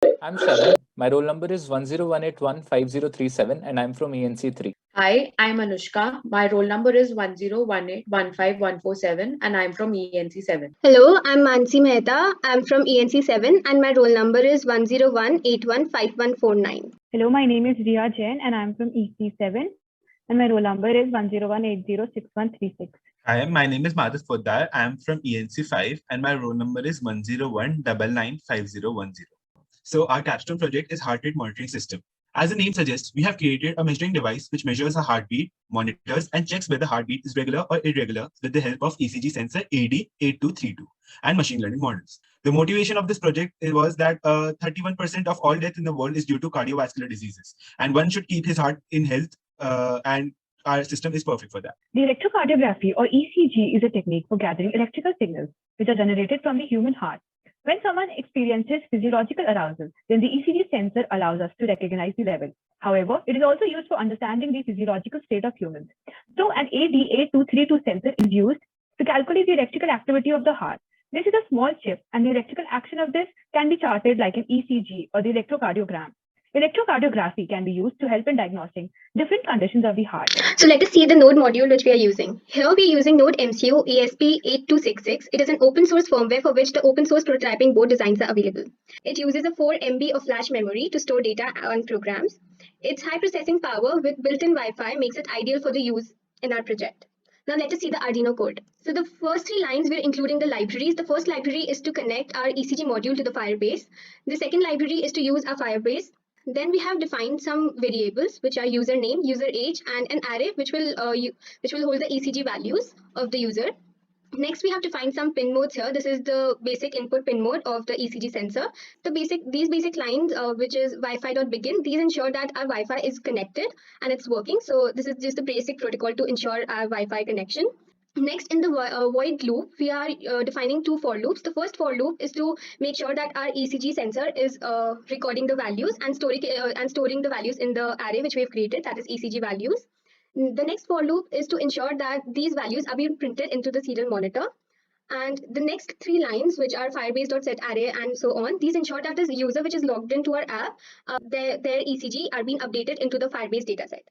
I'm Sharan. My roll number is 10181503 and I'm from ENC3. Hi, I'm Anushka. My roll number is 10181547 and I'm from ENC7. Hello, I'm Mansi Mehta. I'm from ENC 7 and my roll number is 101815149. Hello, my name is Riya Jain and I'm from EC7 and my roll number is 101806136. Hi, my name is Madhav Poddar. I am from ENC5 and my roll number is 101995010. So our capstone project is heart rate monitoring system. As the name suggests, we have created a measuring device which measures a heartbeat, monitors and checks whether heartbeat is regular or irregular with the help of ECG sensor AD8232 and machine learning models. The motivation of this project was that 31% of all death in the world is due to cardiovascular diseases, and one should keep his heart in health, and our system is perfect for that. The electrocardiography or ECG is a technique for gathering electrical signals which are generated from the human heart. When someone experiences physiological arousal, then the ECG sensor allows us to recognize the level. However, it is also used for understanding the physiological state of humans. So an AD8232 sensor is used to calculate the electrical activity of the heart. This is a small chip and the electrical action of this can be charted like an ECG or the electrocardiogram. Electrocardiography can be used to help in diagnosing different conditions of the heart. So let us see the node module which we are using. Here we are using node MCU ESP8266. It is an open source firmware for which the open source prototyping board designs are available. It uses a 4 MB of flash memory to store data on programs. Its high processing power with built-in Wi-Fi makes it ideal for the use in our project. Now let us see the Arduino code. So the first 3 lines we're including the libraries. The first library is to connect our ECG module to the Firebase. The second library is to use our Firebase. Then we have defined some variables which are username, user age, and an array which will hold the ECG values of the user. Next, we have defined some pin modes here. This is the basic input pin mode of the ECG sensor. These basic lines, which is Wi-Fi.begin, these ensure that our Wi-Fi is connected and it's working. So this is just the basic protocol to ensure our Wi-Fi connection. Next, in the void loop, we are defining 2 for loops. The first for loop is to make sure that our ECG sensor is recording the values and storing the values in the array which we have created, that is ECG values. The next for loop is to ensure that these values are being printed into the serial monitor. And the next 3 lines, which are firebase.setArray and so on, these ensure that this user which is logged into our app, their ECG are being updated into the Firebase dataset.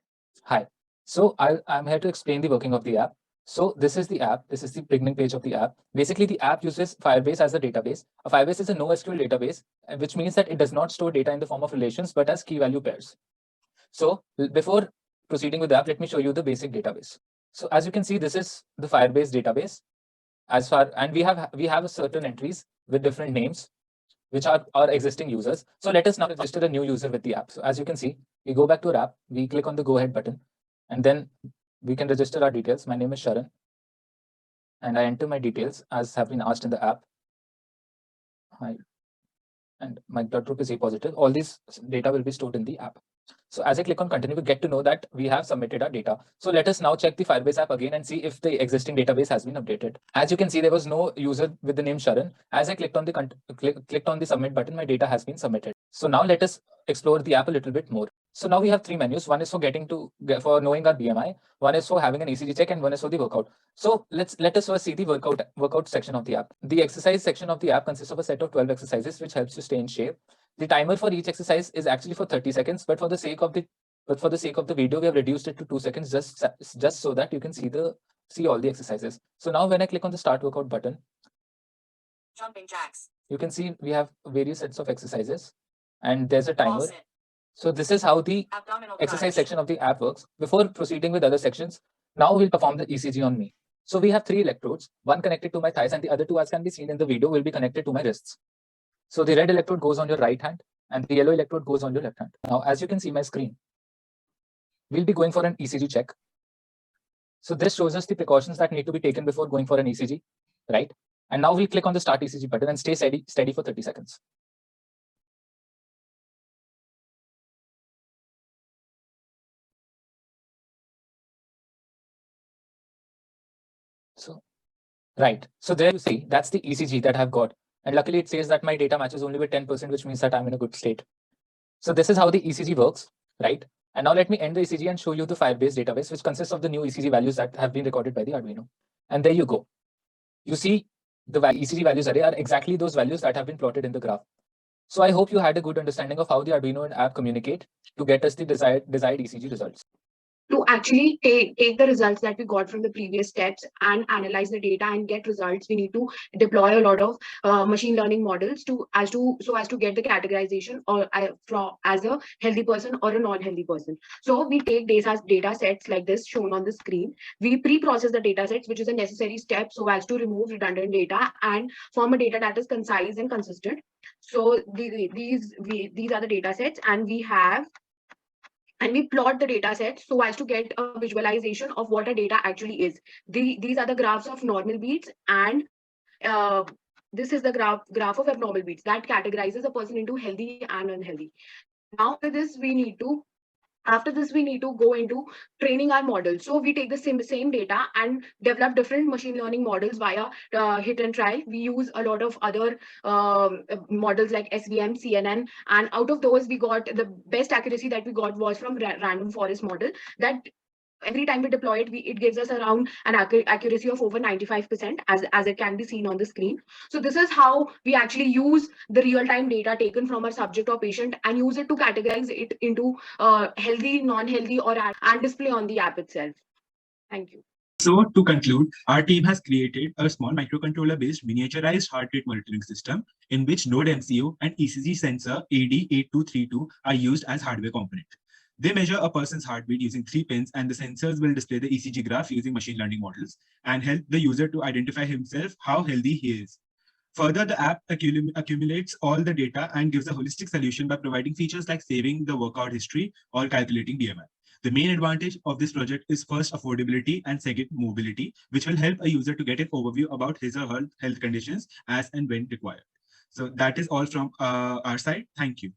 Hi. So I'm here to explain the working of the app. So this is the app. This is the beginning page of the app. Basically, the app uses Firebase as a database. A Firebase is a NoSQL database, which means that it does not store data in the form of relations, but as key value pairs. So before proceeding with the app, let me show you the basic database. So as you can see, this is the Firebase database. And we have a certain entries with different names, which are our existing users. So let us now register a new user with the app. So as you can see, we go back to our app, we click on the go ahead button, and then we can register our details. My name is Sharan, and I enter my details as have been asked in the app. Hi. And my blood group is A positive. All these data will be stored in the app. So as I click on continue, we get to know that we have submitted our data. So let us now check the Firebase app again and see if the existing database has been updated. As you can see, there was no user with the name Sharan. As I clicked on the submit button, my data has been submitted. So now let us explore the app a little bit more. So now we have 3 menus. One is for knowing our BMI, one is for having an ECG check, and one is for the workout. So let us first see the workout section of the app. The exercise section of the app consists of a set of 12 exercises, which helps you stay in shape. The timer for each exercise is actually for 30 seconds, but for the sake of the video, we have reduced it to 2 seconds just so that you can see all the exercises. So now when I click on the start workout button, jumping jacks, you can see we have various sets of exercises and there's a timer. So this is how the exercise section of the app works. Before proceeding with other sections, now we'll perform the ECG on me. So we have 3 electrodes, one connected to my thighs and the other 2, as can be seen in the video, will be connected to my wrists. So the red electrode goes on your right hand and the yellow electrode goes on your left hand. Now, as you can see my screen, we'll be going for an ECG check. So this shows us the precautions that need to be taken before going for an ECG, right? And now we'll click on the start ECG button and stay steady for 30 seconds. So, right. So there you see, that's the ECG that I've got. And luckily it says that my data matches only with 10%, which means that I'm in a good state. So this is how the ECG works, right? And now let me end the ECG and show you the Firebase database, which consists of the new ECG values that have been recorded by the Arduino. And there you go. You see the ECG values array are exactly those values that have been plotted in the graph. So I hope you had a good understanding of how the Arduino and app communicate to get us the desired ECG results. To actually take the results that we got from the previous steps and analyze the data and get results, we need to deploy a lot of machine learning models so as to get the categorization or from as a healthy person or a non-healthy person. So we take data sets like this shown on the screen. We pre-process the data sets, which is a necessary step so as to remove redundant data and form a data that is concise and consistent. So these are the data sets, and we plot the data set so as to get a visualization of what a data actually is. These are the graphs of normal beats, and this is the graph of abnormal beats that categorizes a person into healthy and unhealthy. Now after this we need to go into training our models. So we take the same data and develop different machine learning models via hit and try. We use a lot of other models like SVM, CNN, and out of those we got the best accuracy that we got was from random forest model. That every time we deploy it, it gives us around an accuracy of over 95%, as it can be seen on the screen. So this is how we actually use the real-time data taken from our subject or patient and use it to categorize it into healthy, non-healthy, and display on the app itself. Thank you. So to conclude, our team has created a small microcontroller-based miniaturized heart rate monitoring system in which Node MCU and ECG sensor AD8232 are used as hardware component. They measure a person's heartbeat using 3 pins, and the sensors will display the ECG graph using machine learning models and help the user to identify himself how healthy he is. Further, the app accumulates all the data and gives a holistic solution by providing features like saving the workout history or calculating BMI. The main advantage of this project is first affordability and second mobility, which will help a user to get an overview about his or her health conditions as and when required. So that is all from our side. Thank you.